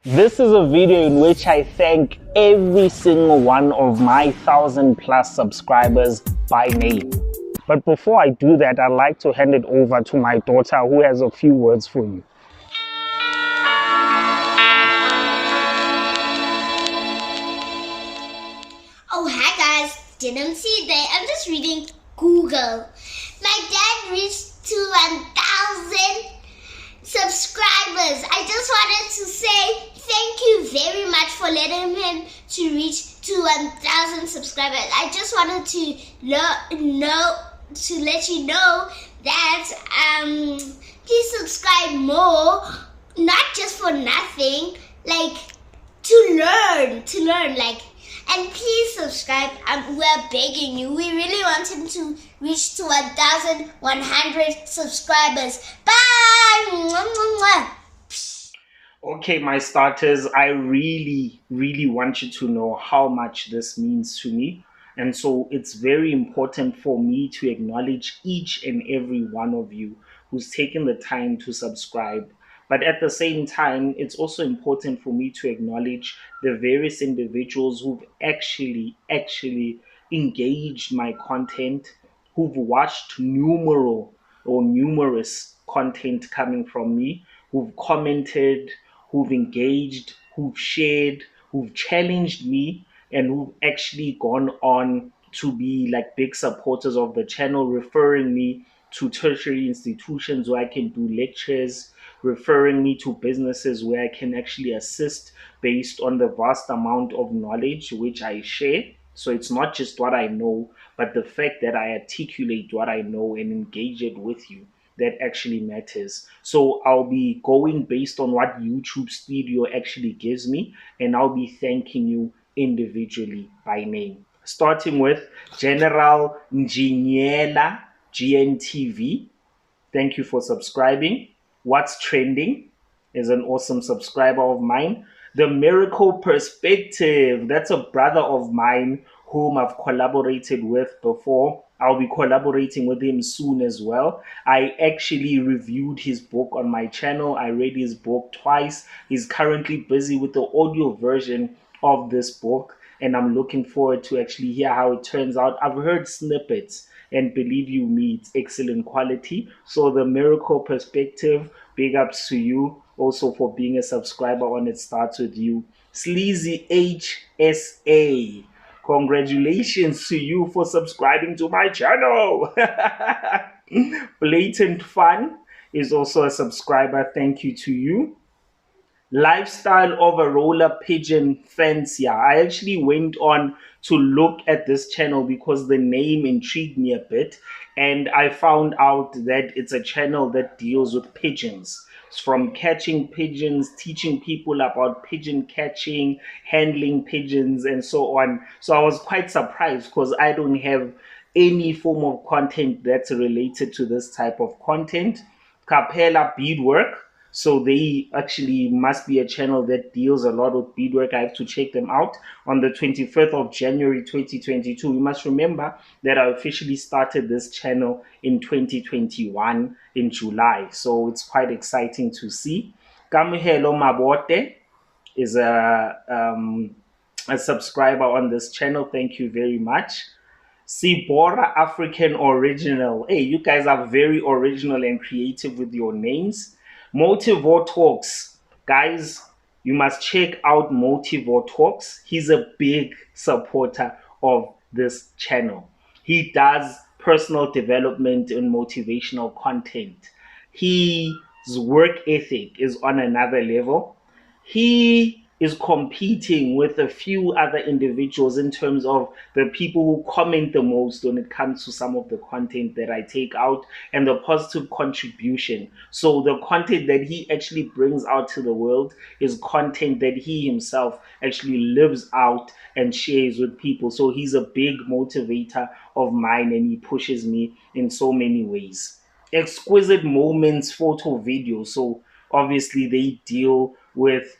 This is a video in which I thank every single one of my 1,000+ subscribers by name. But before I do that, I'd like to hand it over to my daughter who has a few words for you. Oh, hi guys, didn't see there. I'm just reading Google. My dad reached to 1,000 subscribers. I just wanted to say thank you very much for letting him to reach to 1,000 subscribers. I just wanted to let you know that please subscribe more, not just for nothing, like to learn like. And please subscribe. We're begging you. We really want him to reach to 1,100 subscribers. Bye! Mwah, mwah, mwah. Okay, my starters, I really want you to know how much this means to me. And so it's very important for me to acknowledge each and every one of you who's taken the time to subscribe. But at the same time, it's also important for me to acknowledge the various individuals who've actually engaged my content, who've watched numerous content coming from me, who've commented, who've engaged, who've shared, who've challenged me, and who've actually gone on to be like big supporters of the channel, referring me to tertiary institutions where I can do lectures, referring me to businesses where I can actually assist based on the vast amount of knowledge which I share. So it's not just what I know, but the fact that I articulate what I know and engage it with you that actually matters. So I'll be going based on what YouTube Studio actually gives me, and I'll be thanking you individually by name. Starting with General 𝐿𝐿𝐤𝐜 𝐔𝐬𝐞𝐝. Thank you for subscribing. What's Trending is an awesome subscriber of mine. The Miracle Perspective, that's a brother of mine whom I've collaborated with before. I'll be collaborating with him soon as well. I actually reviewed his book on my channel. I read his book twice. He's currently busy with the audio version of this book, and I'm looking forward to actually hear how it turns out. I've heard snippets, and believe you me, it's excellent quality. So the Miracle Perspective, big ups to you also for being a subscriber on It Starts With You. Sleazy HSA, congratulations to you for subscribing to my channel. Blatant Fun is also a subscriber. Thank you to you. Lifestyle of a Roller Pigeon Fancier. I actually went on to look at this channel because the name intrigued me a bit, and I found out that it's a channel that deals with pigeons. It's from catching pigeons, teaching people about pigeon catching, handling pigeons, and so on. So I was quite surprised because I don't have any form of content that's related to this type of content. Capella Beadwork. So they actually must be a channel that deals a lot with beadwork. I have to check them out. On the 25th of January 2022, you must remember that I officially started this channel in 2021 in July. So it's quite exciting to see. Kamohelo Mabote is a subscriber on this channel. Thank you very much. Sibora African Original. Hey, you guys are very original and creative with your names. Motivor Talks. Guys, you must check out Motivor Talks. He's a big supporter of this channel. He does personal development and motivational content. His work ethic is on another level. He is competing with a few other individuals in terms of the people who comment the most when it comes to some of the content that I take out and the positive contribution. So the content that he actually brings out to the world is content that he himself actually lives out and shares with people. So he's a big motivator of mine, and he pushes me in so many ways. Exquisite Moments Photo Video. So obviously they deal with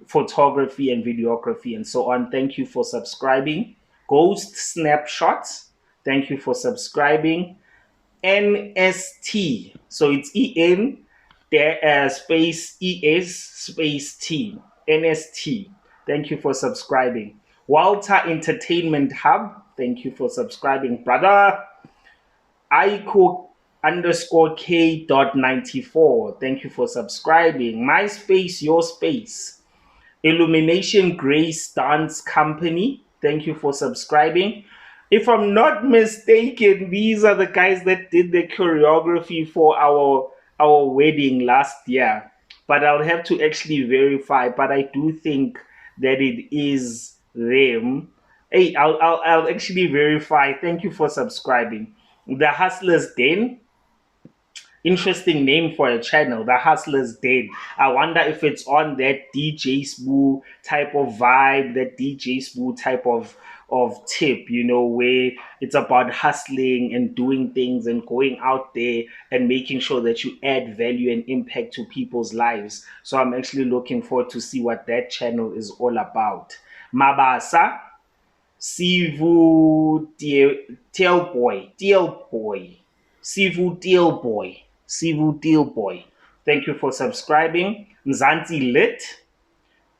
photography and videography and so on. Thank you for subscribing. Ghost Snapshots, thank you for subscribing. NST, so it's EN space ES space T. NST, thank you for subscribing. Walter Entertainment Hub, thank you for subscribing, brother. 𝐌𝐿𝐼𝐜_K.94, thank you for subscribing. My Space, Your Space. Illumination Grace Dance Company, thank you for subscribing. If I'm not mistaken, these are the guys that did the choreography for our wedding last year. But I'll have to actually verify. But I do think that it is them. Hey, I'll actually verify. Thank you for subscribing. The Hustlers Den, interesting name for a channel, The Hustler's Den. I wonder if it's on that DJ Spoo type of vibe, that DJ Spoo type of tip, where it's about hustling and doing things and going out there and making sure that you add value and impact to people's lives. So I'm actually looking forward to see what that channel is all about. Mabasa, Sivu Deal Boy. Thank you for subscribing. Mzansi Lit,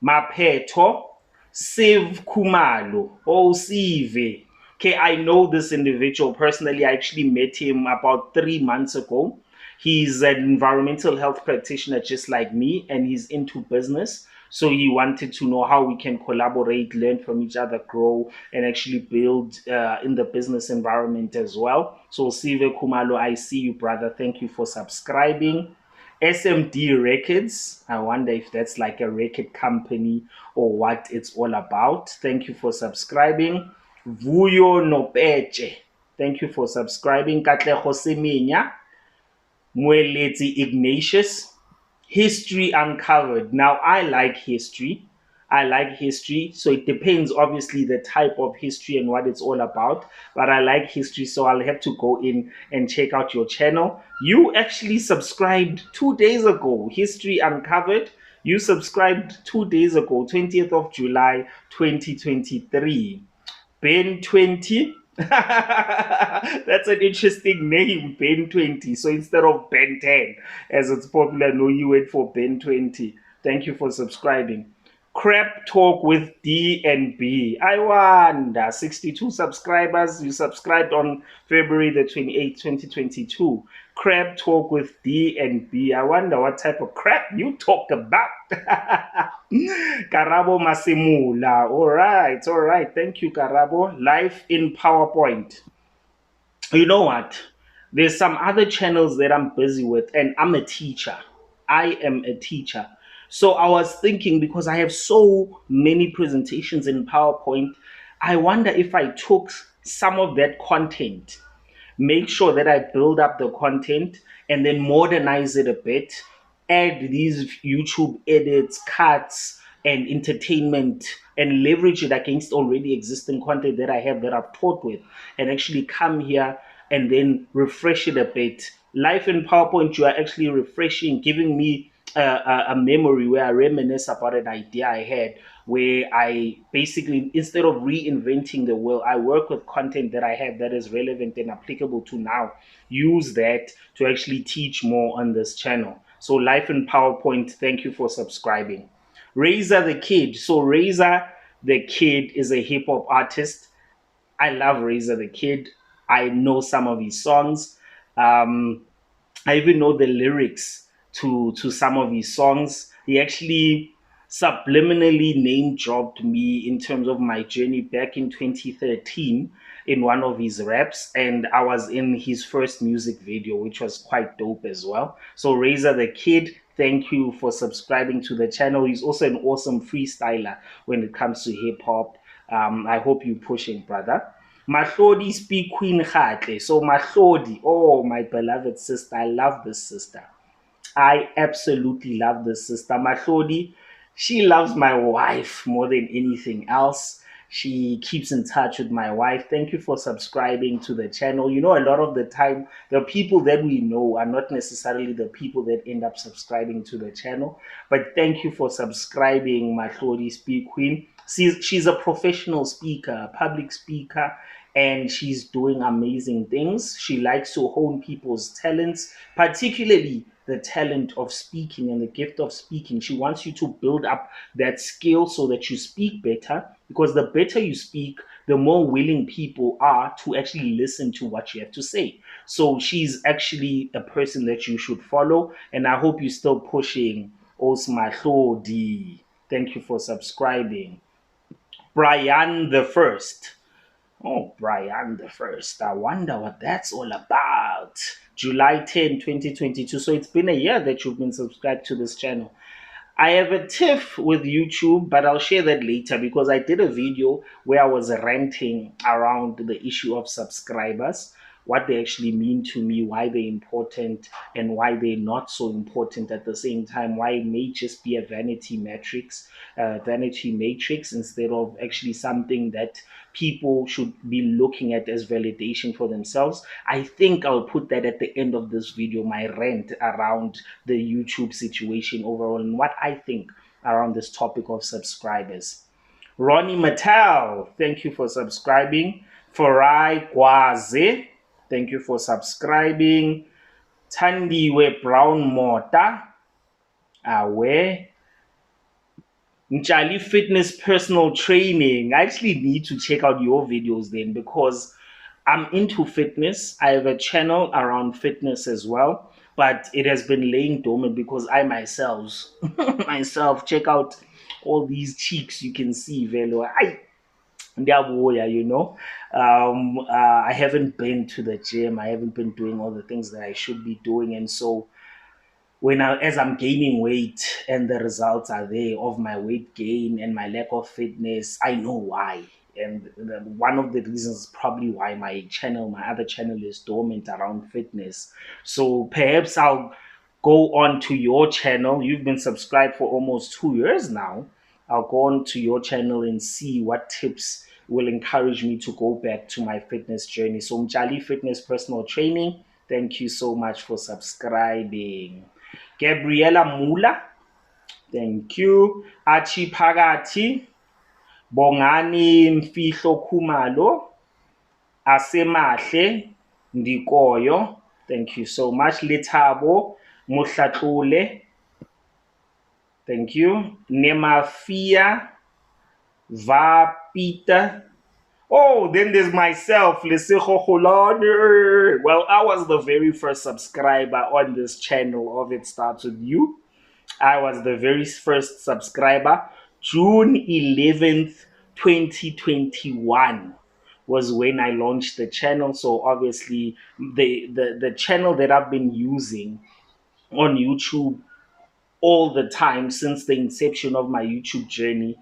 Mapheto, Siv Khumalo. Oh, Sive. Okay, I know this individual personally. I actually met him about 3 months ago. He's an environmental health practitioner just like me, and he's into business. So he wanted to know how we can collaborate, learn from each other, grow, and actually build in the business environment as well. So Sive Khumalo, I see you, brother. Thank you for subscribing. SMD Records. I wonder if that's like a record company or what it's all about. Thank you for subscribing. Vuyo Nopeche. Thank you for subscribing. Katlego Semenya. 𝐌𝐿𝐼𝐜 Ignatius. History Uncovered. Now, I like history. So it depends, obviously, the type of history and what it's all about. But I like history, so I'll have to go in and check out your channel. You actually subscribed 2 days ago. History Uncovered. You subscribed 2 days ago, 20th of July, 2023. Ben 20. That's an interesting name, Ben 20. So instead of Ben 10, as it's popular, no, you went for Ben 20. Thank you for subscribing. Crap Talk with D and B. I wonder, 62 subscribers. You subscribed on February the 28th, 2022. Crap Talk with D and B. I wonder what type of crap you talk about. Karabo Masimula. All right. Thank you, Karabo. Life in PowerPoint. You know what? There's some other channels that I'm busy with, and I'm a teacher. I am a teacher. So I was thinking, because I have so many presentations in PowerPoint, I wonder if I took some of that content, make sure that I build up the content and then modernize it a bit, add these YouTube edits, cuts, and entertainment, and leverage it against already existing content that I have that I've taught with, and actually come here and then refresh it a bit. Life in PowerPoint, you are actually refreshing, giving me a memory where I reminisce about an idea I had, where I basically, instead of reinventing the wheel, I work with content that I have that is relevant and applicable to now. Use that to actually teach more on this channel. So Life in PowerPoint, thank you for subscribing. Razor the Kid. So Razor the Kid is a hip hop artist. I love Razor the Kid. I know some of his songs. I even know the lyrics to some of his songs. He actually subliminally name dropped me in terms of my journey back in 2013 in one of his raps, and I was in his first music video, which was quite dope as well. So Razor the Kid, thank you for subscribing to the channel. He's also an awesome freestyler when it comes to hip hop. I hope you're pushing, brother. Mahlodi speak Queen 𝐿𝐼𝐜. So Mahlodi, oh my beloved sister, I love this sister. I absolutely love this sister. Mahlodi, she loves my wife more than anything else. She keeps in touch with my wife. Thank you for subscribing to the channel. You know, a lot of the time, the people that we know are not necessarily the people that end up subscribing to the channel. But thank you for subscribing, Mahlodi Speak Queen. She's a professional speaker, public speaker, and she's doing amazing things. She likes to hone people's talents, particularly the talent of speaking and the gift of speaking. She wants you to build up that skill so that you speak better, because the better you speak, the more willing people are to actually listen to what you have to say. So she's actually a person that you should follow, and I hope you're still pushing 𝐷. Thank you for subscribing. Brian the First. Oh, Brian the First. I wonder what that's all about. July 10, 2022. So it's been a year that you've been subscribed to this channel. I have a tiff with YouTube, but I'll share that later because I did a video where I was ranting around the issue of subscribers, what they actually mean to me, why they're important, and why they're not so important at the same time, why it may just be a vanity matrix instead of actually something that people should be looking at as validation for themselves. I think I'll put that at the end of this video, my rant around the YouTube situation overall and what I think around this topic of subscribers. Ronnie Mattel, thank you for subscribing. Farai Kwaze, thank you for subscribing. Tandiwe Brown Mota, Awe. 𝐿𝐿𝐤𝐜 Fitness Personal Training. I actually need to check out your videos then because I'm into fitness. I have a channel around fitness as well, but it has been laying dormant because I myself check out all these cheeks you can see, velo. You know. I haven't been to the gym. I haven't been doing all the things that I should be doing, and so as I'm gaining weight and the results are there of my weight gain and my lack of fitness, I know why. And one of the reasons is probably why my other channel is dormant around fitness. So perhaps I'll go on to your channel. You've been subscribed for almost 2 years now. I'll go on to your channel and see what tips will encourage me to go back to my fitness journey. So 𝐿𝐿𝐤𝐜 Fitness Personal Training, thank you so much for subscribing. Gabriela Mula, thank you. Achi Phakathi, Bongani Mfihlo Khumalo, Asemahle Ndikoyo, thank you so much. Lethabo Mohlatlole, thank you. Nemafia Vapita. Oh, then there's myself, 𝐿𝐿𝐤𝐜. Well, I was the very first subscriber on this channel of It Starts With You. I was the very first subscriber. June 11th, 2021 was when I launched the channel. So obviously the channel that I've been using on YouTube all the time since the inception of my YouTube journey,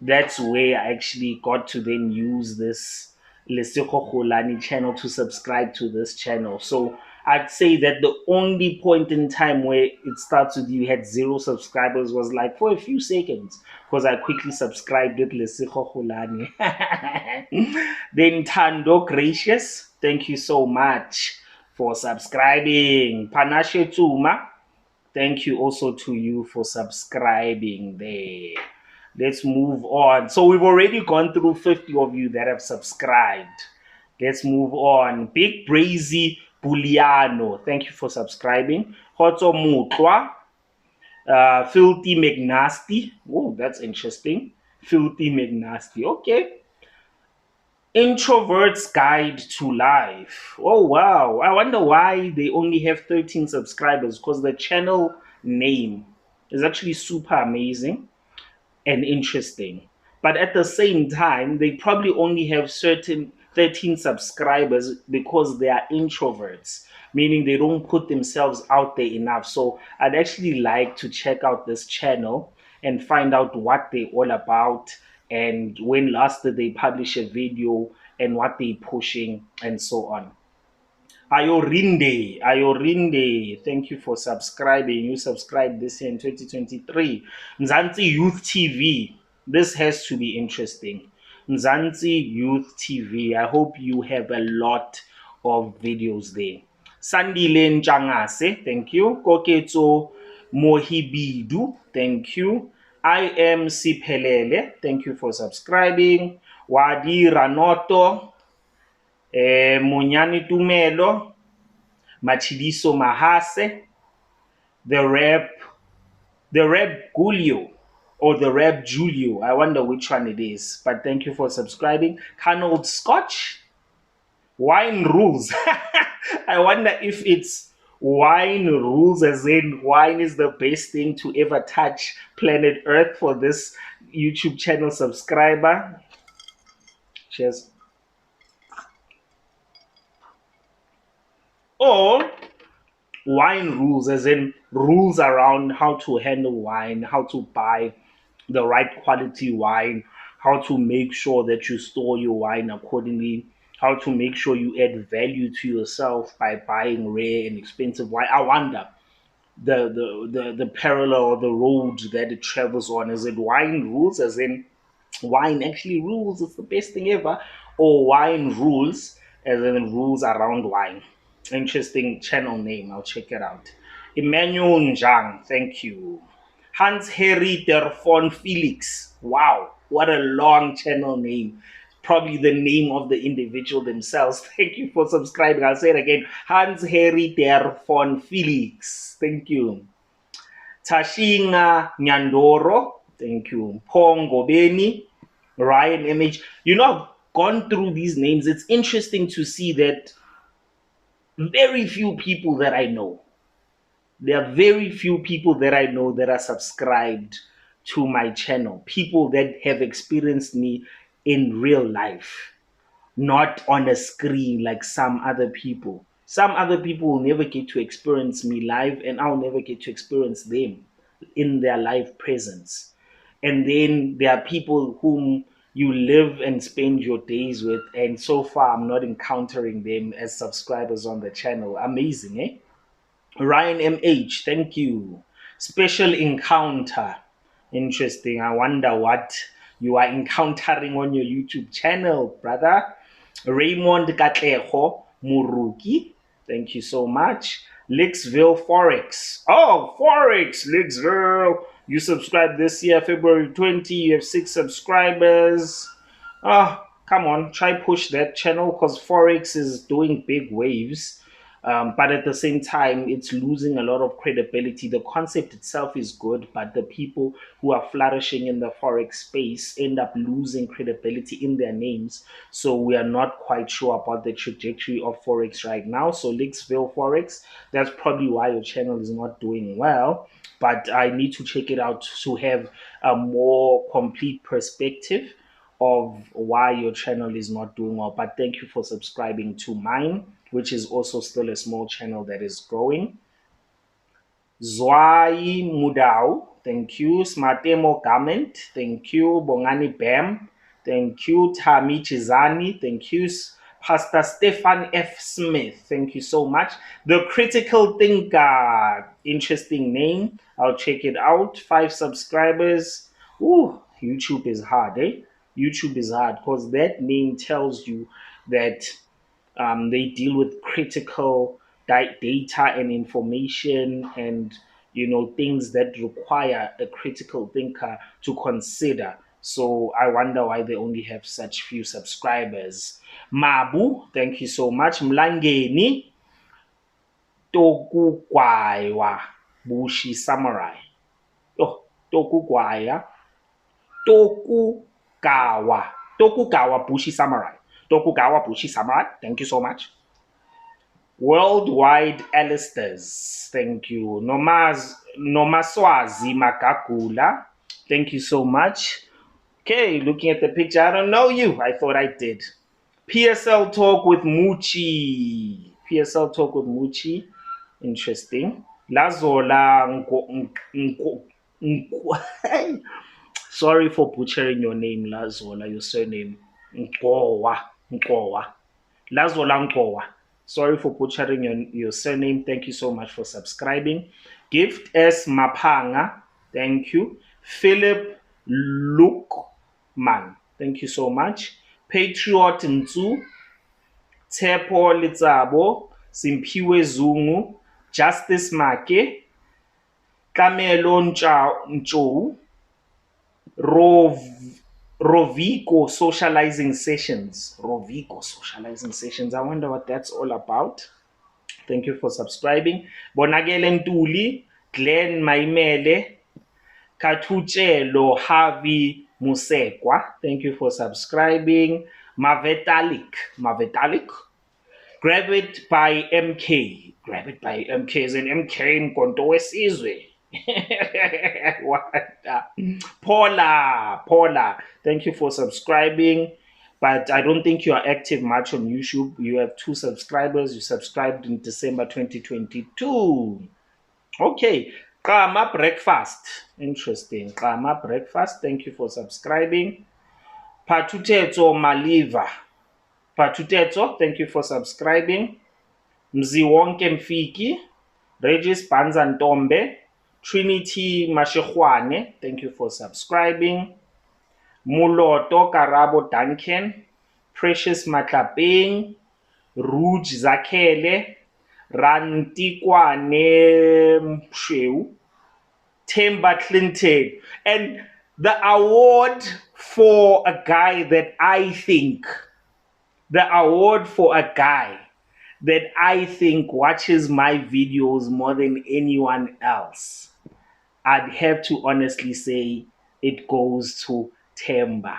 that's where I actually got to then use this 𝐿𝐿𝐤𝐜 𝐷𝐿𝐼 channel to subscribe to this channel. So I'd say that the only point in time where It Starts With You had 0 subscribers was like for a few seconds because I quickly subscribed with 𝐿𝐿𝐤𝐜 𝐷𝐿𝐼. Then Tando Gracious, thank you so much for subscribing. Panashe Tsuma, thank you also to you for subscribing there. Let's move on. So we've already gone through 50 of you that have subscribed. Let's move on. Big Brazy Buliano, thank you for subscribing. Khotso Mutlwa, Filthy McNasty. Oh, that's interesting. Filthy McNasty. Okay. Introvert's Guide to Life. Oh, wow. I wonder why they only have 13 subscribers because the channel name is actually super amazing and interesting. But at the same time, they probably only have certain 13 subscribers because they are introverts, meaning they don't put themselves out there enough. So I'd actually like to check out this channel and find out what they're all about and when last did they publish a video and what they're pushing and so on. Ayorinde, thank you for subscribing. You subscribed this year in 2023. Mzansi Youth TV, this has to be interesting. Mzansi Youth TV, I hope you have a lot of videos there. Sandile Njangase, thank you. Koketso Mohibidu, thank you. I am Siphelele, thank you for subscribing. Wadi Ranoto, Munyani Tumelo, Machidiso Mahase, the rap, the rap Gulio or the rap Julio. I wonder which one it is. But thank you for subscribing. Cannold Scotch, wine rules. I wonder if it's wine rules, as in wine is the best thing to ever touch planet Earth for this YouTube channel subscriber. Cheers. Or wine rules, as in rules around how to handle wine, how to buy the right quality wine, how to make sure that you store your wine accordingly, how to make sure you add value to yourself by buying rare and expensive wine. I wonder the parallel or the road that it travels on. Is it wine rules, as in wine actually rules, it's the best thing ever, or wine rules as in rules around wine? Interesting channel name, I'll check it out. Emmanuel Njang, thank you. Hans Harry Derfon Felix, wow, what a long channel name, probably the name of the individual themselves. Thank you for subscribing. I'll say it again. Hans Harry Derfon Felix, thank you. Tashinga Nyandoro, thank you. Pongo Beni, Ryan MH. You know, I've gone through these names. It's interesting to see that very few people that I know, there are very few people that I know that are subscribed to my channel. People that have experienced me in real life, not on a screen like some other people. Some other people will never get to experience me live, and I'll never get to experience them in their live presence. And then there are people whom you live and spend your days with, and so far I'm not encountering them as subscribers on the channel. Amazing, eh? Ryan MH, thank you. Special encounter. Interesting. I wonder what you are encountering on your YouTube channel, brother. Raymond Katleho Muruki, thank you so much. Lixville Forex. Oh, Forex, Lixville. You subscribed this year, February 20. You have 6 subscribers. Ah, come on, try push that channel because Forex is doing big waves. But at the same time, it's losing a lot of credibility. The concept itself is good, but the people who are flourishing in the Forex space end up losing credibility in their names. So we are not quite sure about the trajectory of Forex right now. So Lixville Forex, that's probably why your channel is not doing well. But I need to check it out to have a more complete perspective of why your channel is not doing well. But thank you for subscribing to mine, which is also still a small channel that is growing. Zwai Mudau, thank you. Smartemo Garment, thank you. Bongani Bam, thank you. Tami Chizani, thank you. Pastor Stefan F. Smith, thank you so much. The Critical Thinker, interesting name. I'll check it out. 5 subscribers. Ooh, YouTube is hard, eh? YouTube is hard because that name tells you that they deal with critical data and information, and things that require a critical thinker to consider. So I wonder why they only have such few subscribers. Mabu, thank you so much. Mlangeni Tokugwaiwa Bushi Samurai. Oh, Tokugwaya Tokugawa Bushi Samurai. Tokugawa Bushi Samurai, thank you so much. Worldwide Alisters, thank you. Nomaswazi Makakula, thank you so much. Okay, looking at the picture, I don't know you. I thought I did. PSL Talk with Muchi. PSL Talk with Muchi. Interesting. Lazola Sorry for butchering your name, Lazola, your surname. Nkowa. Lazola Nkowa. Sorry for butchering your surname. Thank you so much for subscribing. Gift S. Mapanga. Thank you. Philip Lukman. Thank you so much. Patriot Nzu. Tepo Litsabo. Simpiwe Zungu. Justice Make. Kamelo Nchou. Rovico Socializing Sessions. Rovico Socializing Sessions. I wonder what that's all about. Thank you for subscribing. Bonagele Ntuli. Glenn Maimele, 𝐌𝐿𝐤𝐜 𝐔𝐬𝐞𝐝, thank you for subscribing. Mavetalik, grab it by MK. Grab it by MK is an MK Mkonto wesizwe. What? Paula, thank you for subscribing. But I don't think you are active much on YouTube. You have 2 subscribers. You subscribed in December 2022. Okay, Kama Breakfast. Interesting. Kama Breakfast. Thank you for subscribing. Patuteto Maliva. Patuteto, thank you for subscribing. Mziwonke Mfiki. Regis Banzantombe. Trinity Mashehwane, thank you for subscribing. Muloto Karabo Duncan. Precious Matlapeng. Rouge Zakele. Rantikwane Msheu. Themba Clinton. And the award for a guy that I think watches my videos more than anyone else, I'd have to honestly say it goes to Themba.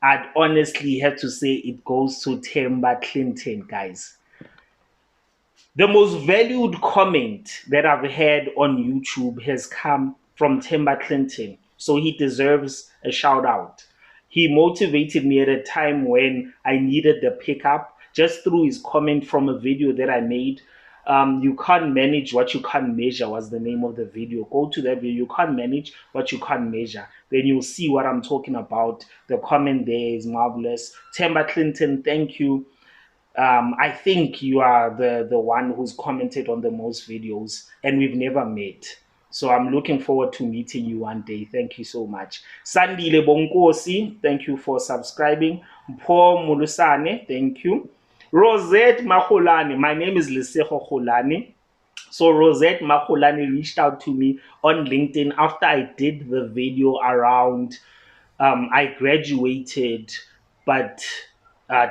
I'd honestly have to say it goes to Themba Clinton, guys. The most valued comment that I've had on YouTube has come from Themba Clinton, so he deserves a shout out. He motivated me at a time when I needed the pickup just through his comment from a video that I made. You can't manage what you can't measure was the name of the video. Go to that video. You can't manage what you can't measure. Then you'll see what I'm talking about. The comment there is marvelous. Themba Clinton, thank you. I think you are the one who's commented on the most videos, and we've never met. So I'm looking forward to meeting you one day. Thank you so much. Sandile Bonkosi, thank you for subscribing. Paul Mulusane, thank you. Rosette Maholani, my name is Lesego Holani. So Rosette Maholani reached out to me on LinkedIn after I did the video around I graduated, but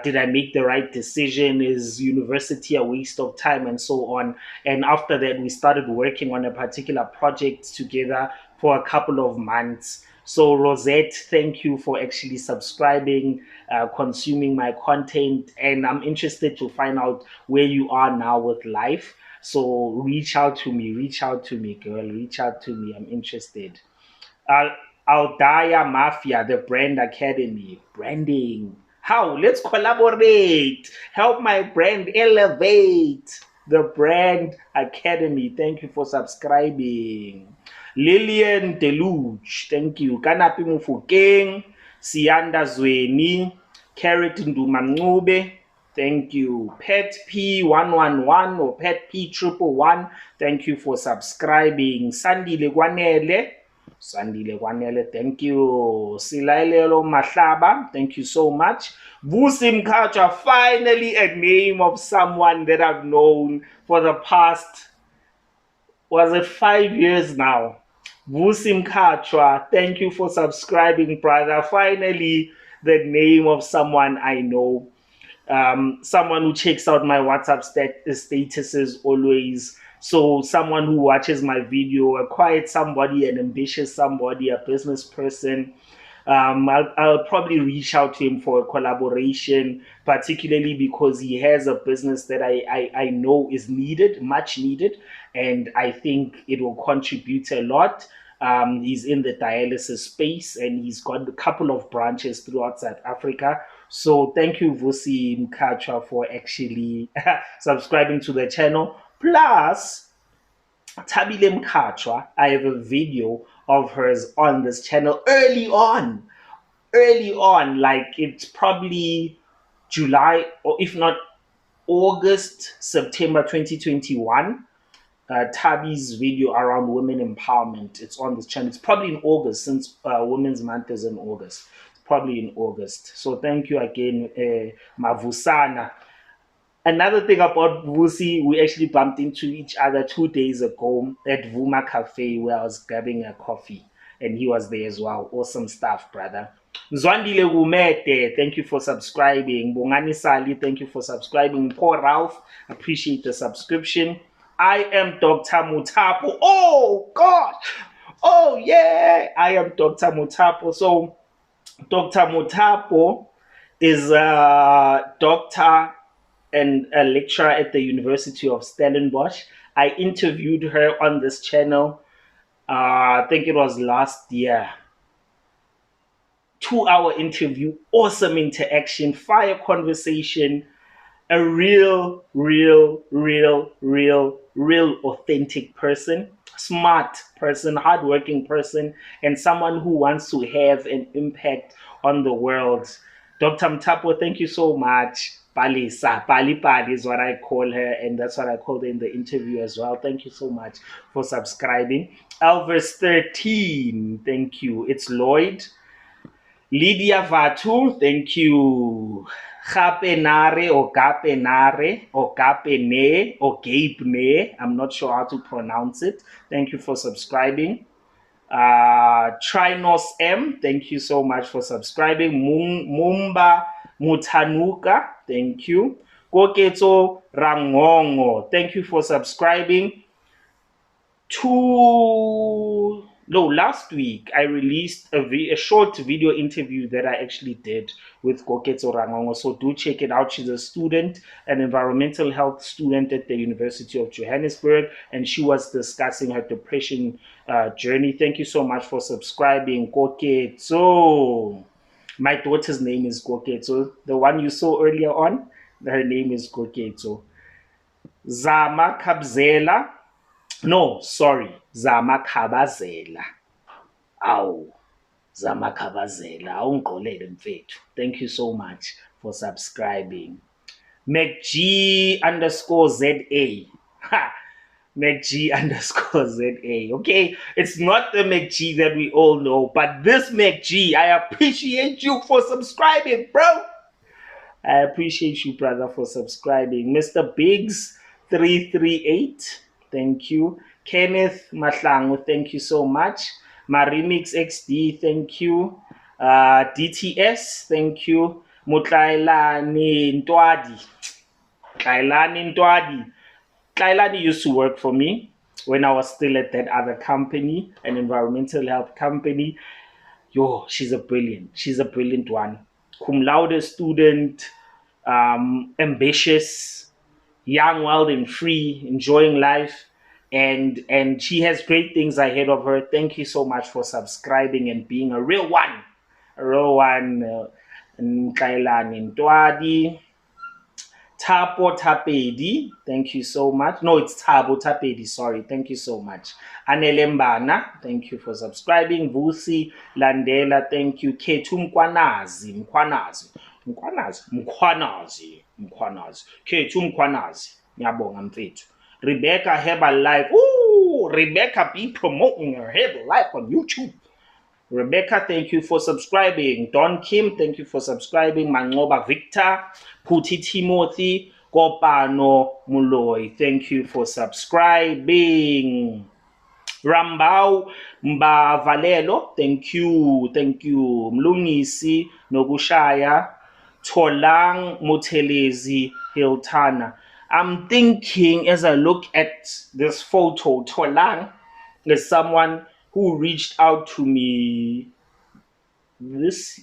did I make the right decision? Is university a waste of time, and so on? And after that, we started working on a particular project together for a couple of months. So Rosette, thank you for actually subscribing, consuming my content, and I'm interested to find out where you are now with life. So reach out to me, girl, reach out to me. I'm interested. Aldaya Mafia, the Brand Academy, branding. How? Let's collaborate. Help my brand elevate. The Brand Academy. Thank you for subscribing. Lillian Deluge, thank you. Kanapi Mufukeng, Sianda Zweni, Carrot Ndumangube, thank you. Pet P111 or Pet P111, thank you for subscribing. Sandile Kwanele, thank you. Silailelo Mahlaba, thank you so much. 𝐼𝐶 𝐔𝐬𝐞𝐝, finally a name of someone that I've known for the past, was it 5 years now? 𝐼𝐶 𝐔𝐬𝐞𝐝, thank you for subscribing, brother. Finally, the name of someone I know. Someone who checks out my WhatsApp statuses always. So someone who watches my video, a quiet somebody, an ambitious somebody, a business person. I'll probably reach out to him for a collaboration, particularly because he has a business that I know is needed, much needed, and I think it will contribute a lot. He's in the dialysis space, and he's got a couple of branches throughout South Africa. So thank you, 𝐼𝐶 𝐔𝐬𝐞𝐝, for actually subscribing to the channel. Plus, Thabile 𝐔𝐬𝐞𝐝, I have a video of hers on this channel early on, like it's probably July, or if not August, September 2021. Tabi's video around women empowerment. It's on this channel. It's probably in August, since Women's Month is in August. It's probably in August. So thank you again, Mavusana. Another thing about 𝐼𝐶, we actually bumped into each other 2 days ago at Vuma Cafe, where I was grabbing a coffee, and he was there as well. Awesome stuff, brother. Zwandile Gumete, thank you for subscribing. Bongani Sali, thank you for subscribing. Paul Ralph, appreciate the subscription. I am Dr. Mutapo. Oh, gosh. Oh, yeah. I am Dr. Mutapo. So, Dr. Mutapo is a doctor and a lecturer at the University of Stellenbosch. I interviewed her on this channel, I think it was last year. 2-hour interview, awesome interaction, fire conversation, a real authentic person, smart person, hardworking person, and someone who wants to have an impact on the world. Dr. Mtapo, thank you so much. Palisa, Palipad is what I call her, and that's what I called her in the interview as well. Thank you so much for subscribing. Elvis 13, thank you. It's Lloyd. Lydia Vatu, thank you. Gapenare or Gapenare or Gapene or Gapene. I'm not sure how to pronounce it. Thank you for subscribing. Trinos M, thank you so much for subscribing. Mumba Mutanuka, thank you. Koketso Rangongo, thank you for subscribing. Last week I released a short video interview that I actually did with Koketso Rangongo, so do check it out. She's a student, an environmental health student at the University of Johannesburg, and she was discussing her depression journey. Thank you so much for subscribing, Koketso. My daughter's name is Koketso. The one you saw earlier on, her name is Koketso. Zama Kabzela. No, sorry, Zamakhabazela. Aw, Zamakhabazela. Awungqolele mfethu. Thank you so much for subscribing. McG_ZA. Ha! McG_ZA. Okay, it's not the McG that we all know, but this McG, I appreciate you for subscribing, bro. I appreciate you, brother, for subscribing. Mr. Biggs 338, thank you. Kenneth Mahlangu, thank you so much. Marimix XD, thank you. DTS, thank you. Mutlailani Ntwadi. Tlailani Ntwadi. Tlailani used to work for me when I was still at that other company, an environmental health company. Yo, she's a brilliant one. Cum laude student, ambitious, young, wild, and free, enjoying life, and she has great things ahead of her. Thank you so much for subscribing and being a real one. Nkailani Ntwadi. Tapo Tapedi, thank you so much. No, it's Tabo Tapedi, sorry. Thank you so much. Anelembana, thank you for subscribing. Vusi Landela, thank you. Ketu Mkwanazi. Ketu Mkwanazi. Ngiyabonga mfethu. Rebecca Herbalife. Ooh, Rebecca be promoting her Herbalife on YouTube. Rebecca, thank you for subscribing. Don Kim, thank you for subscribing. Mangoba Victor, Puti Timothy, Kopano Muloy, thank you for subscribing. Rambau Mbavalelo, thank you. Mlungisi Nogushaya, Tolang Mutelezi Hiltana. I'm thinking as I look at this photo, Tolang is someone who reached out to me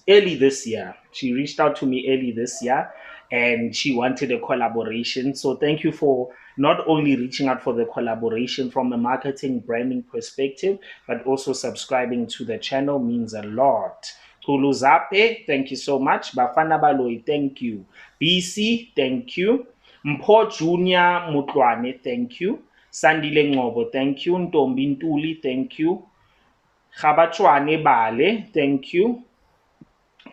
early this year. She reached out to me early this year and she wanted a collaboration. So thank you for not only reaching out for the collaboration from a marketing branding perspective, but also subscribing to the channel means a lot. Tuluzape, thank you so much. Bafana Baloi, thank you. BC, thank you. Mpho Junior Mutwane, thank you. Sandile Ngobo, thank you. Ntombi Ntuli, thank you. Khabachwane Bale, thank you.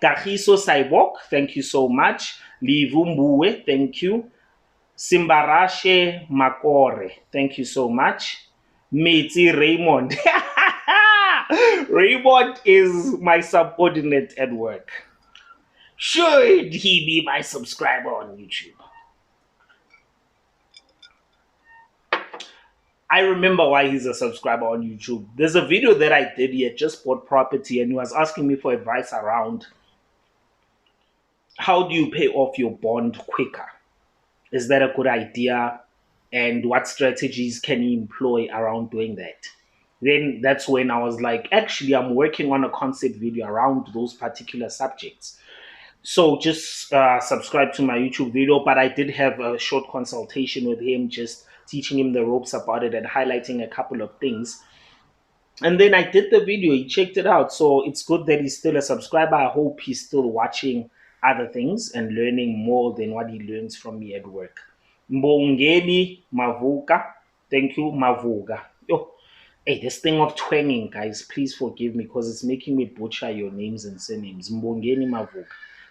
Kagiso Saibok, thank you so much. Livumbuwe, thank you. Simbarashe Makore, thank you so much. Metsi Raymond. Raymond is my subordinate at work. Should he be my subscriber on YouTube? I remember why he's a subscriber on YouTube. There's a video that I did. He had just bought property and he was asking me for advice around how do you pay off your bond quicker? Is that a good idea? and what strategies can he employ around doing that. Then that's when I was like, actually, I'm working on a concept video around those particular subjects. So just subscribe to my YouTube video. But I did have a short consultation with him, just teaching him the ropes about it and highlighting a couple of things. And then I did the video. He checked it out. So it's good that he's still a subscriber. I hope he's still watching other things and learning more than what he learns from me at work. Mbongeni Mavuka. Thank you, Mavuka. Yo, hey, this thing of twanging, guys, please forgive me because it's making me butcher your names and surnames. Mbongeni Mavuka.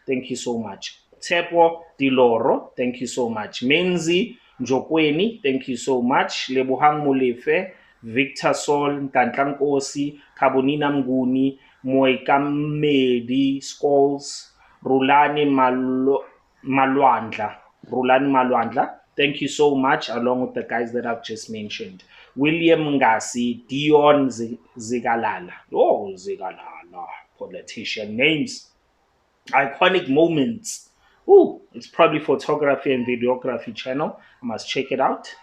Thank you so much. Tepo Diloro. Thank you so much. Menzi Njokweni. Thank you so much. Lebohang Molefe. Victor Sol, Ntantla Nkosi, Kabonina Mnguni, Moikamedi Scholes, Malwandla. Rulani Malwandla. Thank you so much, along with the guys that I've just mentioned. William Ngasi, Dion Zigalala. Oh, Zigalala, politician names. Iconic moments. Ooh, it's probably photography and videography channel. I must check it out.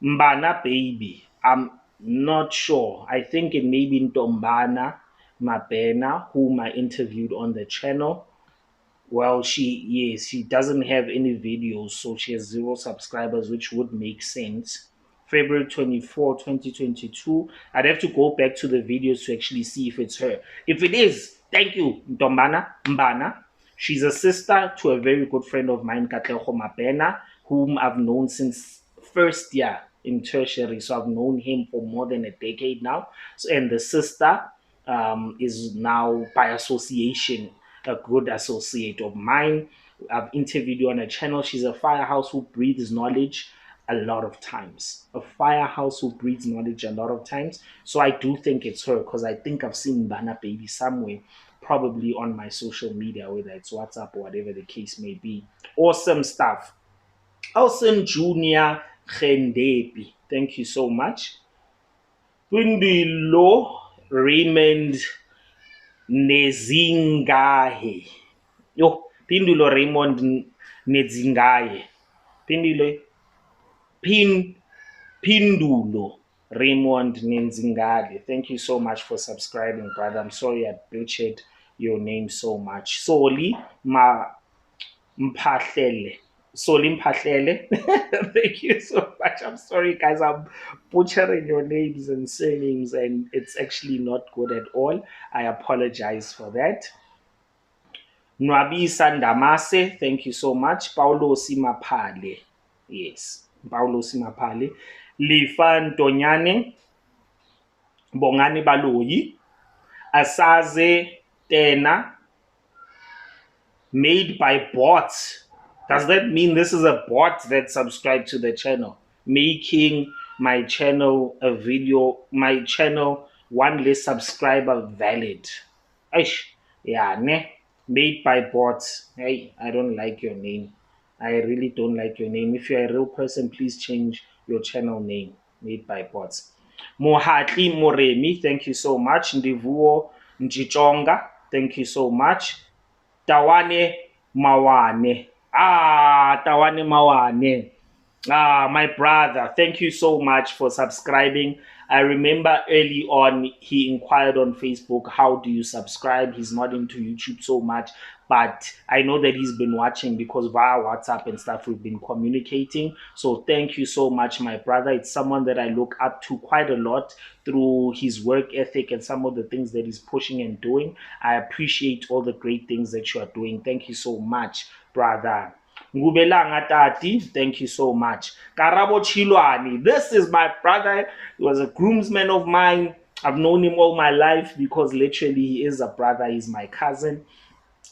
Mbana Baby. I'm not sure. I think it may be Ntombana Mabena, whom I interviewed on the channel. Well, she doesn't have any videos, so she has 0 subscribers, which would make sense. February 24, 2022. I'd have to go back to the videos to actually see if it's her. If it is, thank you, Ntombana Mbana. She's a sister to a very good friend of mine, Katlego Mabena, whom I've known since first year in tertiary. So I've known him for more than a decade now. So, and the sister is now by association a good associate of mine. I've interviewed you on a channel. She's a firehouse who breathes knowledge a lot of times. A firehouse who breathes knowledge a lot of times. So I do think it's her because I think I've seen Bana Baby somewhere, probably on my social media, whether it's WhatsApp or whatever the case may be. Awesome stuff. 𝐌𝐮𝐬𝐢𝐜 𝐔𝐬𝐿𝐝. Thank you so much. Pindilo Raymond Nezingahe. Yo, Pindulo Raymond Nezingahe. Pindulo Raymond Nezingahe. Thank you so much for subscribing, brother. I'm sorry I butchered your name so much. Soli Mpahlele. Soli Mpahlele. Thank you so much. I'm sorry, guys. I'm butchering your names and surnames, and it's actually not good at all. I apologize for that. Nwabisa Ndamase, thank you so much. Paulo Simapale. Yes, Paulo Simapale. Lifa Ntonyane. Bongani Baloyi. Asaze Tena. Made by bots. Does that mean this is a bot that subscribed to the channel? Making my channel a video, my channel one less subscriber valid. Aish, yeah, ne? Made by bots. Hey, I don't like your name. I really don't like your name. If you're a real person, please change your channel name. Made by bots. Mohatli Moremi, thank you so much. Ndivuo Njichonga, thank you so much. Tawane Mawane. Tawane Mawane. My brother, thank you so much for subscribing. I remember early on he inquired on Facebook, how do you subscribe? He's not into YouTube so much, but I know that he's been watching because via WhatsApp and stuff we've been communicating. So thank you so much, my brother. It's someone that I look up to quite a lot through his work ethic and some of the things that he's pushing and doing. I appreciate all the great things that you are doing. Thank you so much, brother. Ngubelanga Tati, thank you so much. Karabo Chilwani, this is my brother. He was a groomsman of mine. I've known him all my life because literally he is a brother. He's my cousin.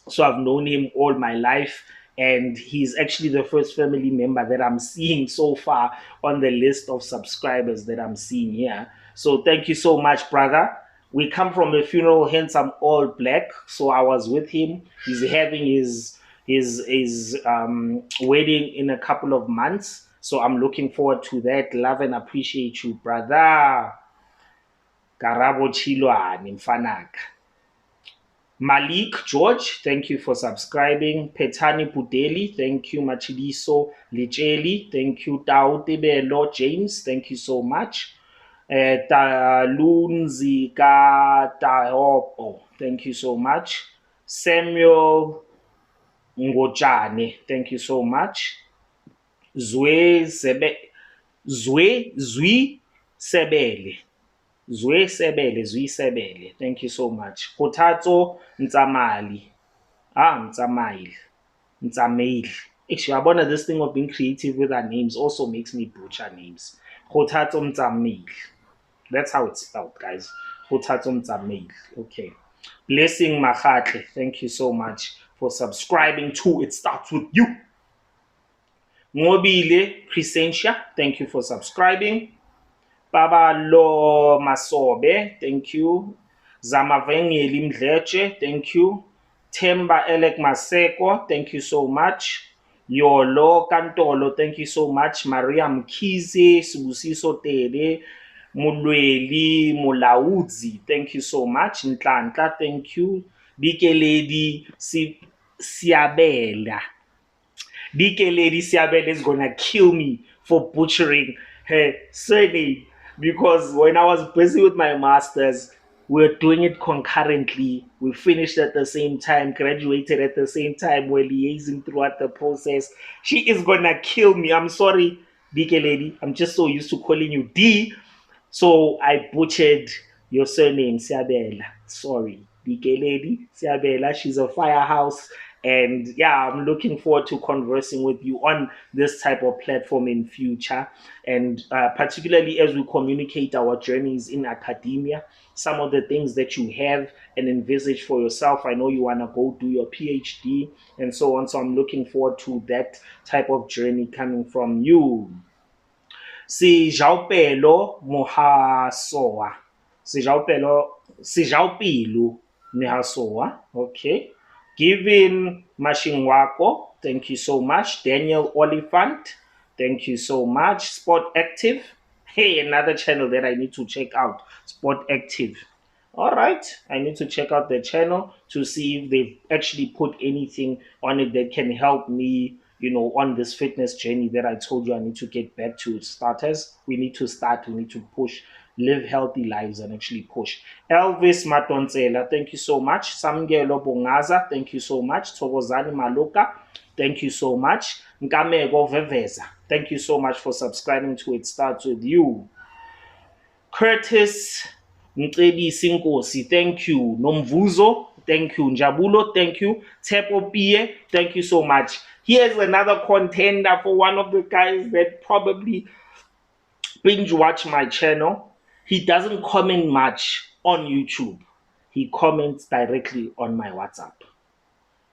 So I've known him all my life. And he's actually the first family member that I'm seeing so far on the list of subscribers that I'm seeing here. So thank you so much, brother. We come from a funeral, hence I'm all black. So I was with him. He's having his wedding in a couple of months. So I'm looking forward to that. Love and appreciate you, brother. Karabo Chilwani Mfanaka. Malik George, thank you for subscribing. Petani Budeli, thank you. Machiliso Lijeli, thank you. Tautebelo James, thank you so much. Talunzi Taopo, thank you so much. Samuel Ngojane, thank you so much. Zwi Sebele. Zwi Sebele. Thank you so much. Kothatso Ntsamali. Ntsamail. Ntsamil. Actually, Abona, this thing of being creative with our names also makes me butcher names. Kothatso Ntsamil. That's how it's spelled, guys. Kothatso Ntsamil. Okay. Blessing Mahatle. Thank you so much for subscribing to It Starts With You. Ngobile Crescentia, thank you for subscribing. Babalo Masobe, thank you. Zamavengeli Mdleche, thank you. Temba Elek Maseko, thank you so much. Yolo Kantolo, thank you so much. Maria Mkize, Subusiso Tere, Mulweli Mulaudzi, thank you so much. Ntlantla, thank you. Bike Lady Siabela. DK Lady Siabel is gonna kill me for butchering her surname because when I was busy with my masters, we were doing it concurrently. We finished at the same time, graduated at the same time, we're liaising throughout the process. She is gonna kill me. I'm sorry, DK Lady. I'm just so used to calling you D. So I butchered your surname, Siabela. Sorry, DK Lady Siabela. She's a firehouse. And yeah, I'm looking forward to conversing with you on this type of platform in future. And particularly as we communicate our journeys in academia, some of the things that you have and envisage for yourself. I know you want to go do your PhD and so on. So I'm looking forward to that type of journey coming from you. Sejaupelo Mohasoa. Sejaupelo Mohasoa. Okay. Given Mashingwako, thank you so much. Daniel Oliphant, thank you so much. Sport Active. Hey, another channel that I need to check out. Sport Active. All right, I need to check out the channel to see if they've actually put anything on it that can help me, on this fitness journey that I told you I need to get back to. Starters, we need to start, we need to push, live healthy lives and actually push. Elvis Matonsela, thank you so much. Samgelo Bongaza, thank you so much. Togozani Maloka, thank you so much. Nkamego Veveza, thank you so much for subscribing to It Starts With You. Curtis Mcebisi Nkosi, thank you. Nomvuzo, thank you. Njabulo, thank you. Tepo Pie, thank you so much. Here's another contender for one of the guys that probably binge watch my channel. He doesn't comment much on YouTube. He comments directly on my WhatsApp.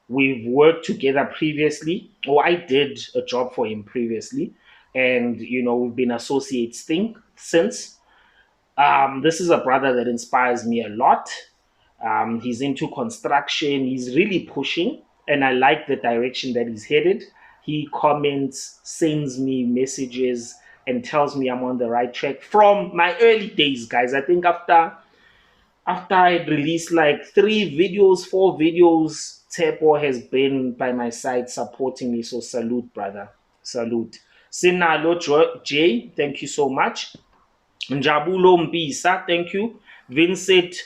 We've worked together previously, or I did a job for him previously, and we've been associates since. This is a brother that inspires me a lot. He's into construction. He's really pushing, and I like the direction that he's headed. He comments, sends me messages, and tells me I'm on the right track from my early days, guys. I think after I had released like 4 videos, Tepo has been by my side supporting me. So salute, brother. Salute. Sinalo J, thank you so much. Njabulo Mbisa, thank you. Vincent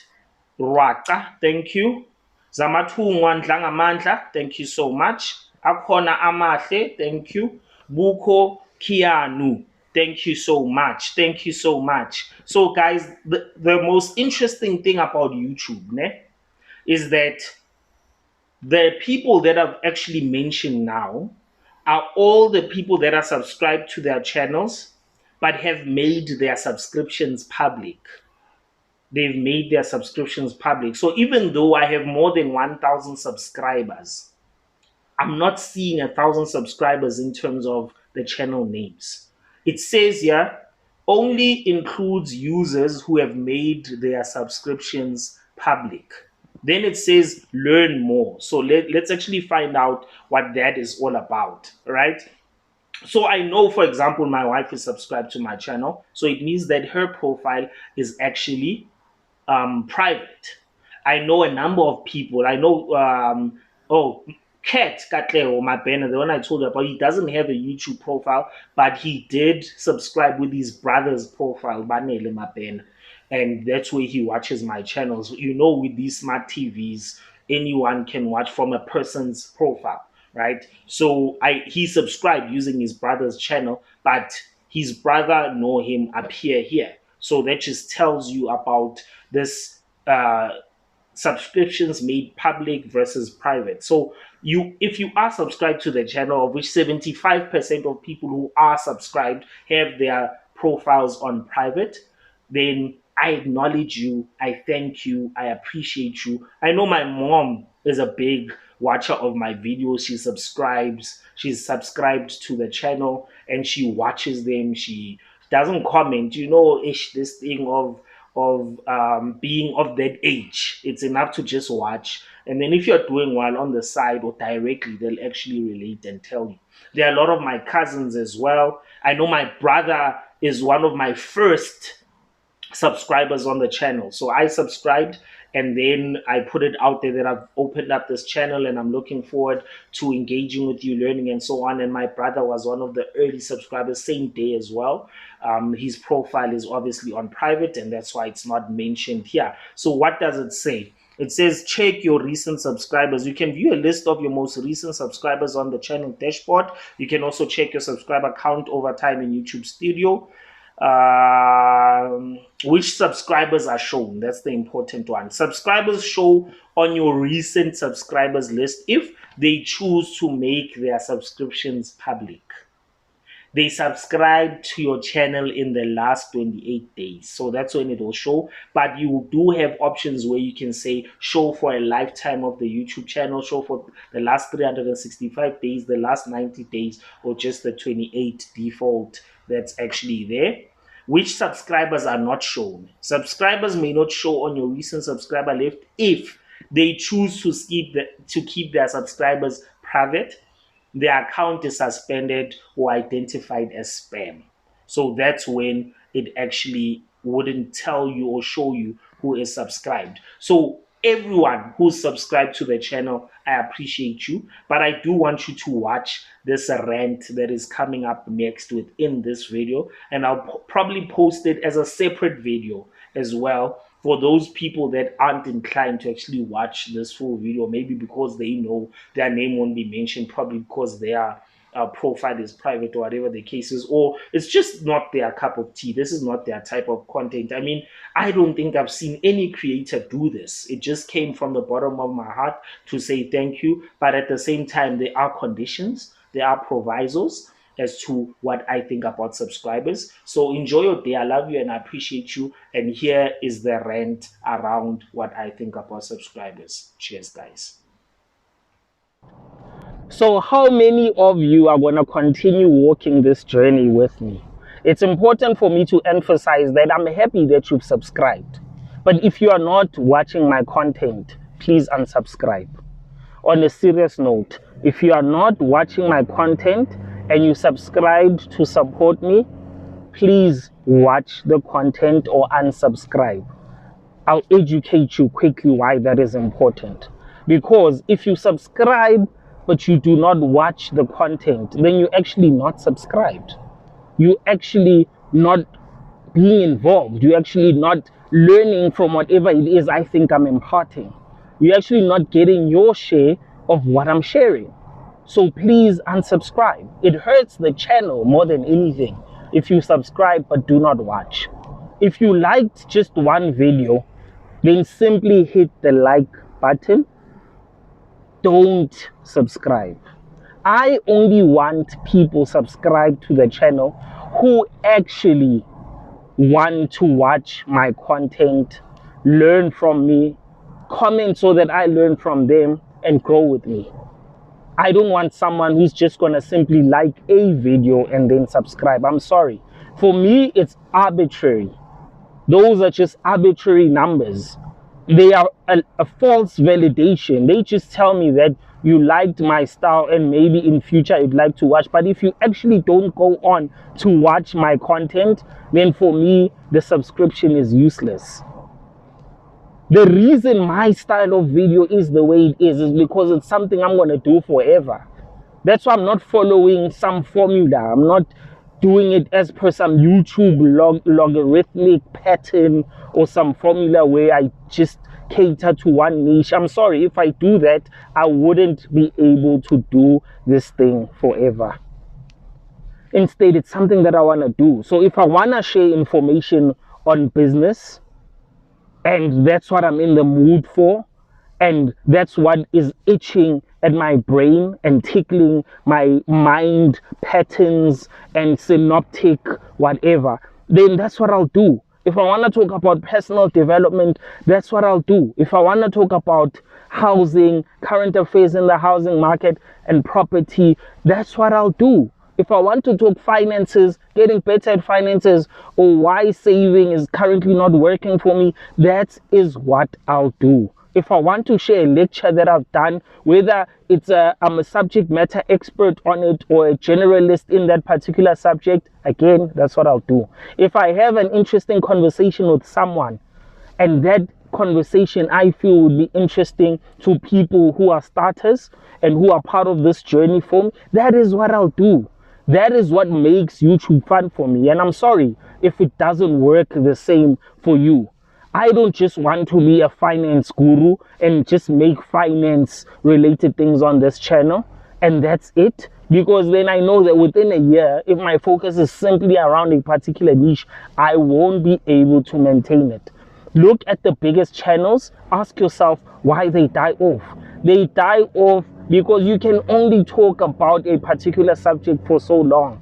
Rwaka, thank you. Zamathungwa Ndlangamandla, thank you so much. Akhona Amahle, thank you. Buko Kianu, thank you so much. Thank you so much. So guys, the most interesting thing about YouTube is that the people that I've actually mentioned now are all the people that are subscribed to their channels but have made their subscriptions public. They've made their subscriptions public. So even though I have more than 1,000 subscribers, I'm not seeing 1,000 subscribers in terms of the channel names. It says here, only includes users who have made their subscriptions public. Then it says learn more. So let's actually find out what that is all about, right? So I know, for example, my wife is subscribed to my channel. So it means that her profile is actually private. I know a number of people. I know, oh, Cat Katlego, my banner, the one I told you about, he doesn't have a YouTube profile, but he did subscribe with his brother's profile, Banele Mabena. And that's where he watches my channels. You know, with these smart TVs, anyone can watch from a person's profile, right? So he subscribed using his brother's channel, but his brother know him appear here. So that just tells you about this subscriptions made public versus private. So if you are subscribed to the channel, of which 75% of people who are subscribed have their profiles on private, then I acknowledge you, I thank you, I appreciate you. I know my mom is a big watcher of my videos. She's subscribed to the channel and she watches them. She doesn't comment, ish, this thing of being of that age. It's enough to just watch. And then if you're doing well on the side or directly, they'll actually relate and tell you. There are a lot of my cousins as well. I know my brother is one of my first subscribers on the channel. So I subscribed and then I put it out there that I've opened up this channel and I'm looking forward to engaging with you, learning and so on. And my brother was one of the early subscribers, same day as well. His profile is obviously on private and that's why it's not mentioned here. So what does it say? It says check your recent subscribers. You can view a list of your most recent subscribers on the channel dashboard. You can also check your subscriber count over time in YouTube Studio. Which subscribers are shown? That's the important one. Subscribers show on your recent subscribers list if they choose to make their subscriptions public. They subscribe to your channel in the last 28 days. So that's when it will show. But you do have options where you can say show for a lifetime of the YouTube channel, show for the last 365 days, the last 90 days, or just the 28 default that's actually there. Which subscribers are not shown? Subscribers may not show on your recent subscriber list if they choose to keep their subscribers private, their account is suspended or identified as spam. So that's when it actually wouldn't tell you or show you who is subscribed. So everyone who's subscribed to the channel, I appreciate you, but I do want you to watch this rant that is coming up next within this video, and I'll probably post it as a separate video as well for those people that aren't inclined to actually watch this full video, maybe because they know their name won't be mentioned, probably because their profile is private or whatever the case is, or it's just not their cup of tea. This is not their type of content. I mean, I don't think I've seen any creator do this. It just came from the bottom of my heart to say thank you, but at the same time, there are conditions, there are provisos as to what I think about subscribers. So enjoy your day. I love you and I appreciate you. And here is the rant around what I think about subscribers. Cheers, guys. So how many of you are going to continue walking this journey with me? It's important for me to emphasize that I'm happy that you've subscribed. But if you are not watching my content, please unsubscribe. On a serious note, if you are not watching my content and you subscribed to support me, please watch the content or unsubscribe. I'll educate you quickly why that is important. Because if you subscribe but you do not watch the content, then you're actually not subscribed. You're actually not being involved. You're actually not learning from whatever it is I think I'm imparting. You're actually not getting your share of what I'm sharing. So please unsubscribe. It hurts the channel more than anything if you subscribe but do not watch. If you liked just one video, then simply hit the like button. Don't subscribe. I only want people subscribed to the channel who actually want to watch my content, learn from me, comment so that I learn from them and grow with me. I don't want someone who's just going to simply like a video and then subscribe. I'm sorry. For me, it's arbitrary. Those are just arbitrary numbers. They are a false validation. They just tell me that you liked my style and maybe in future you'd like to watch. But if you actually don't go on to watch my content, then for me, the subscription is useless. The reason my style of video is the way it is because it's something I'm going to do forever. That's why I'm not following some formula. I'm not doing it as per some YouTube logarithmic pattern or some formula where I just cater to one niche. I'm sorry, if I do that, I wouldn't be able to do this thing forever. Instead, it's something that I want to do. So if I want to share information on business, and that's what I'm in the mood for, and that's what is itching at my brain and tickling my mind patterns and synoptic whatever, then that's what I'll do. If I want to talk about personal development, that's what I'll do. If I want to talk about housing, current affairs in the housing market and property, that's what I'll do. If I want to talk finances, getting better at finances, or why saving is currently not working for me, that is what I'll do. If I want to share a lecture that I've done, whether it's I'm a subject matter expert on it or a generalist in that particular subject, again, that's what I'll do. If I have an interesting conversation with someone, and that conversation I feel would be interesting to people who are starters and who are part of this journey for me, that is what I'll do. That is what makes YouTube fun for me. And I'm sorry if it doesn't work the same for you. I don't just want to be a finance guru and just make finance related things on this channel and that's it. Because then I know that within a year, if my focus is simply around a particular niche, I won't be able to maintain it. Look at the biggest channels. Ask yourself why they die off. They die off because you can only talk about a particular subject for so long.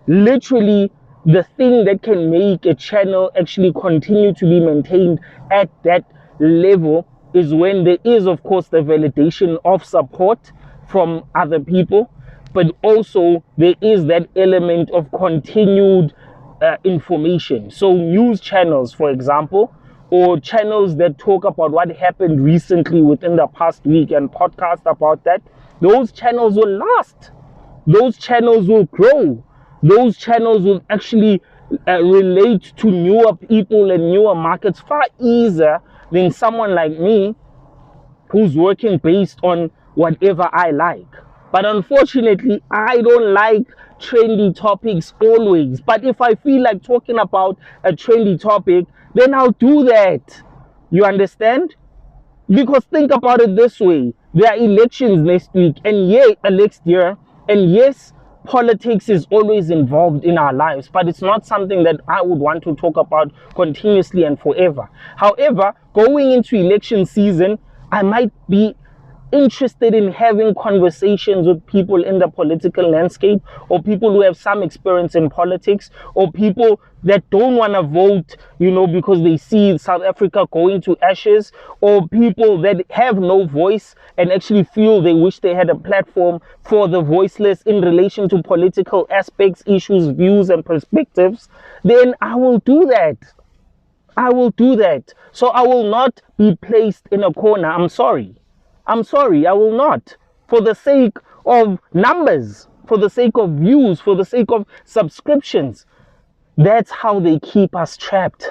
Literally, the thing that can make a channel actually continue to be maintained at that level is when there is, of course, the validation of support from other people, but also there is that element of continued information. So news channels, for example, or channels that talk about what happened recently within the past week and podcast about that, those channels will last. Those channels will grow. Those channels will actually relate to newer people and newer markets far easier than someone like me who's working based on whatever I like. But unfortunately, I don't like trendy topics always. But if I feel like talking about a trendy topic, then I'll do that. You understand? Because think about it this way. There are elections next week and next year. And yes, politics is always involved in our lives, but it's not something that I would want to talk about continuously and forever. However, going into election season, I might be interested in having conversations with people in the political landscape, or people who have some experience in politics, or people that don't want to vote, because they see South Africa going to ashes, or people that have no voice and actually feel they wish they had a platform for the voiceless in relation to political aspects, issues, views, and perspectives, then I will do that. I will do that. So I will not be placed in a corner. I'm sorry, I will not. For the sake of numbers, for the sake of views, for the sake of subscriptions. That's how they keep us trapped.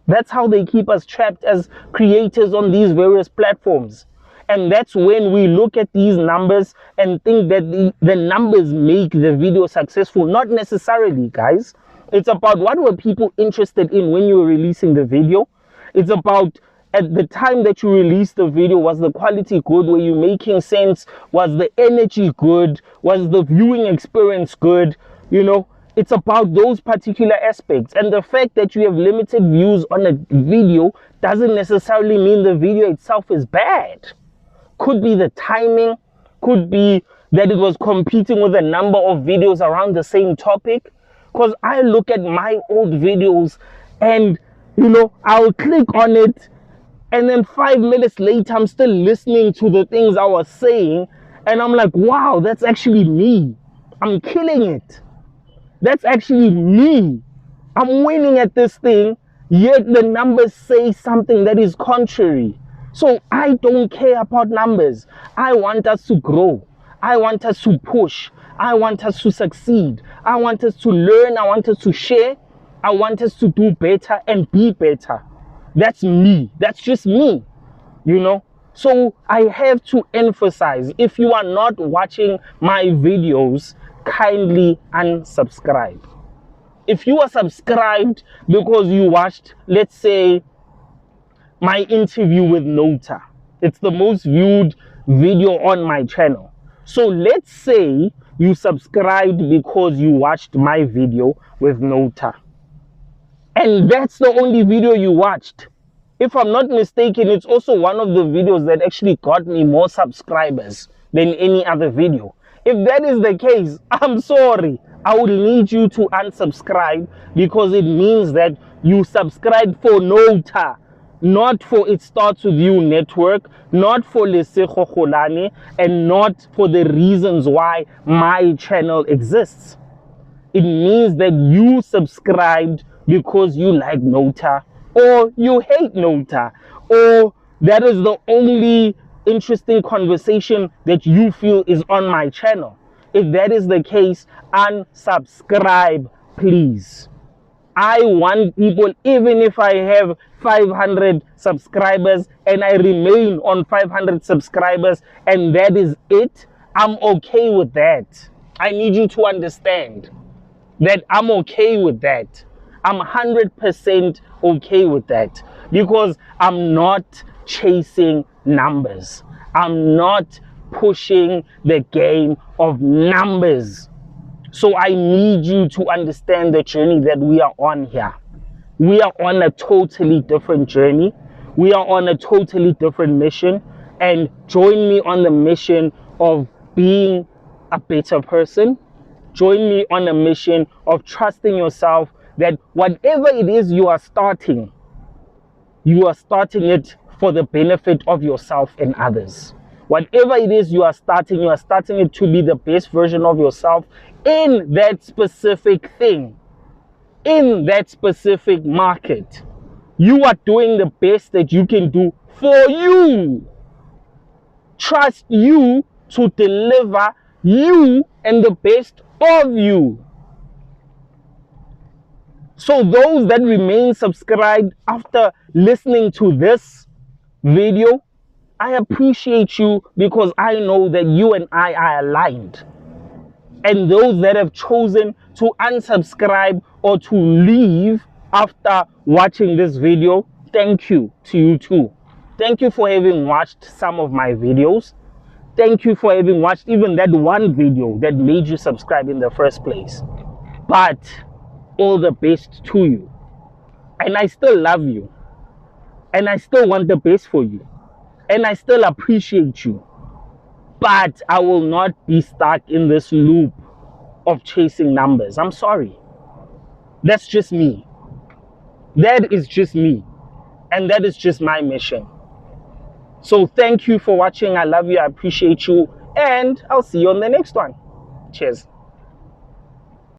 That's how they keep us trapped as creators on these various platforms. And that's when we look at these numbers and think that the numbers make the video successful. Not necessarily, guys. It's about what were people interested in when you were releasing the video. It's about at the time that you released the video, was the quality good? Were you making sense? Was the energy good? Was the viewing experience good? It's about those particular aspects. And the fact that you have limited views on a video doesn't necessarily mean the video itself is bad. Could be the timing, could be that it was competing with a number of videos around the same topic. Because I look at my old videos and, I'll click on it, and then 5 minutes later, I'm still listening to the things I was saying, and I'm like, wow, that's actually me. I'm killing it. That's actually me. I'm winning at this thing, yet the numbers say something that is contrary. So I don't care about numbers. I want us to grow. I want us to push. I want us to succeed. I want us to learn. I want us to share. I want us to do better and be better. That's me. That's just me, you know. So I have to emphasize, if you are not watching my videos, kindly unsubscribe. If you are subscribed because you watched, let's say, my interview with 𝐷𝐿𝐿𝐜, it's the most viewed video on my channel. So let's say you subscribed because you watched my video with 𝐷𝐿𝐿𝐜, and that's the only video you watched. If I'm not mistaken, it's also one of the videos that actually got me more subscribers than any other video. If that is the case, I'm sorry. I will need you to unsubscribe, because it means that you subscribed for 𝐷𝐿𝐿𝐜, not for It Starts With You network, not for 𝐿𝐿𝐜, and not for the reasons why my channel exists. It means that you subscribed because you like 𝐷𝐿𝐜, or you hate 𝐷𝐿𝐜, or that is the only interesting conversation that you feel is on my channel. If that is the case, unsubscribe, please. I want people, even if I have 500 subscribers and I remain on 500 subscribers and that is it, I'm okay with that. I need you to understand that I'm okay with that. I'm 100% okay with that, because I'm not chasing numbers. I'm not pushing the game of numbers. So I need you to understand the journey that we are on here. We are on a totally different journey. We are on a totally different mission. And join me on the mission of being a better person. Join me on a mission of trusting yourself, that whatever it is you are starting it for the benefit of yourself and others. Whatever it is you are starting it to be the best version of yourself in that specific thing, in that specific market. You are doing the best that you can do for you. Trust you to deliver you and the best of you. So those that remain subscribed after listening to this video, I appreciate you, because I know that you and I are aligned. And those that have chosen to unsubscribe or to leave after watching this video, thank you to you too. Thank you for having watched some of my videos. Thank you for having watched even that one video that made you subscribe in the first place. But all the best to you. And I still love you. And I still want the best for you. And I still appreciate you. But I will not be stuck in this loop of chasing numbers. I'm sorry. That's just me. That is just me. And that is just my mission. So thank you for watching. I love you. I appreciate you. And I'll see you on the next one. Cheers.